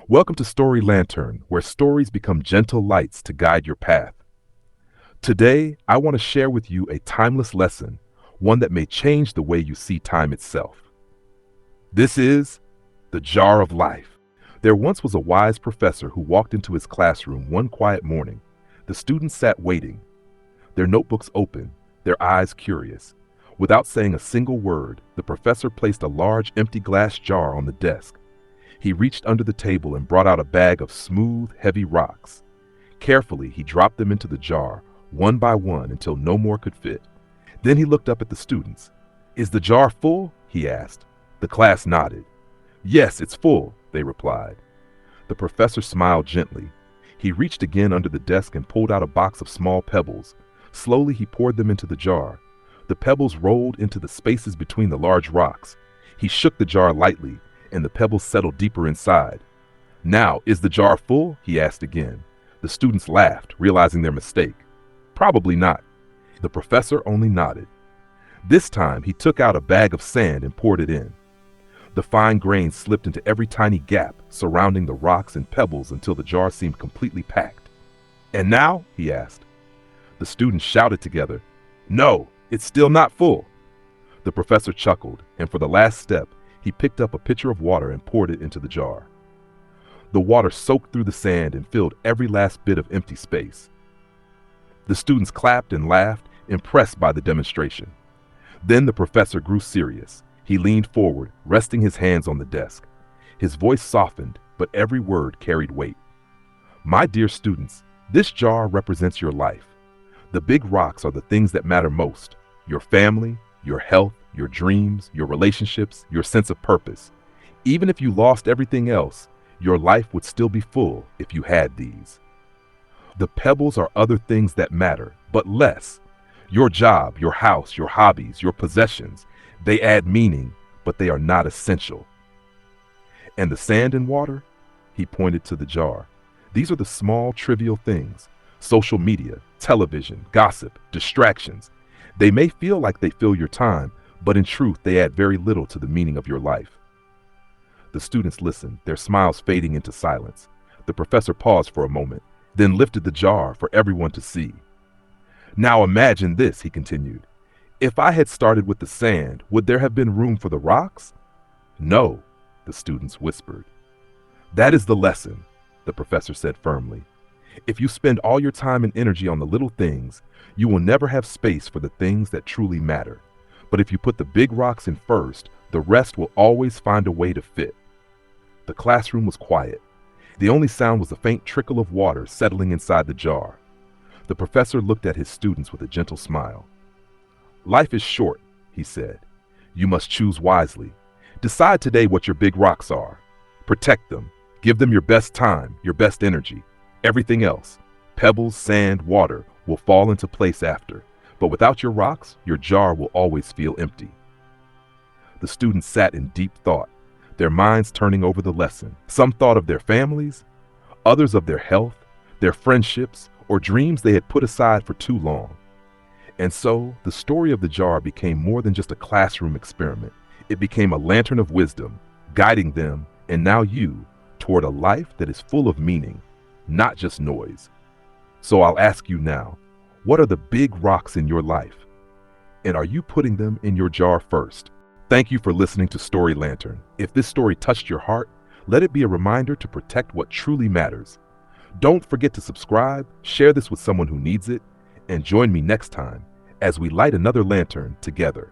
Welcome to Story Lantern, where stories become gentle lights to guide your path. Today, I want to share with you a timeless lesson, one that may change the way you see time itself. This is the jar of life. There once was a wise professor who walked into his classroom one quiet morning. The students sat waiting, their notebooks open, their eyes curious. Without saying a single word, the professor placed a large empty glass jar on the desk. He reached under the table and brought out a bag of smooth, heavy rocks. Carefully, he dropped them into the jar, one by one, until no more could fit. Then he looked up at the students. "Is the jar full?" he asked. The class nodded. "Yes, it's full," they replied. The professor smiled gently. He reached again under the desk and pulled out a box of small pebbles. Slowly, he poured them into the jar. The pebbles rolled into the spaces between the large rocks. He shook the jar lightly, and the pebbles settled deeper inside. "Now, is the jar full?" he asked again. The students laughed, realizing their mistake. "Probably not." The professor only nodded. This time, he took out a bag of sand and poured it in. The fine grains slipped into every tiny gap surrounding the rocks and pebbles until the jar seemed completely packed. "And now?" he asked. The students shouted together, "No, it's still not full." The professor chuckled, and for the last step, he picked up a pitcher of water and poured it into the jar. The water soaked through the sand and filled every last bit of empty space. The students clapped and laughed, impressed by the demonstration. Then the professor grew serious. He leaned forward, resting his hands on the desk. His voice softened, but every word carried weight. "My dear students, this jar represents your life. The big rocks are the things that matter most: your family, your health, your dreams, your relationships, your sense of purpose. Even if you lost everything else, your life would still be full if you had these. The pebbles are other things that matter, but less. Your job, your house, your hobbies, your possessions, they add meaning, but they are not essential. And the sand and water?" He pointed to the jar. "These are the small, trivial things: social media, television, gossip, distractions. They may feel like they fill your time, but in truth, they add very little to the meaning of your life." The students listened, their smiles fading into silence. The professor paused for a moment, then lifted the jar for everyone to see. "Now imagine this," he continued. "If I had started with the sand, would there have been room for the rocks?" "No," the students whispered. "That is the lesson," the professor said firmly. "If you spend all your time and energy on the little things, you will never have space for the things that truly matter. But if you put the big rocks in first, the rest will always find a way to fit." The classroom was quiet. The only sound was a faint trickle of water settling inside the jar. The professor looked at his students with a gentle smile. "Life is short," he said. "You must choose wisely. Decide today what your big rocks are. Protect them. Give them your best time, your best energy. Everything else, pebbles, sand, water, will fall into place after. But without your rocks, your jar will always feel empty." The students sat in deep thought, their minds turning over the lesson. Some thought of their families, others of their health, their friendships, or dreams they had put aside for too long. And so, the story of the jar became more than just a classroom experiment. It became a lantern of wisdom, guiding them, and now you, toward a life that is full of meaning, not just noise. So I'll ask you now, what are the big rocks in your life? And are you putting them in your jar first? Thank you for listening to Story Lantern. If this story touched your heart, let it be a reminder to protect what truly matters. Don't forget to subscribe, share this with someone who needs it, and join me next time as we light another lantern together.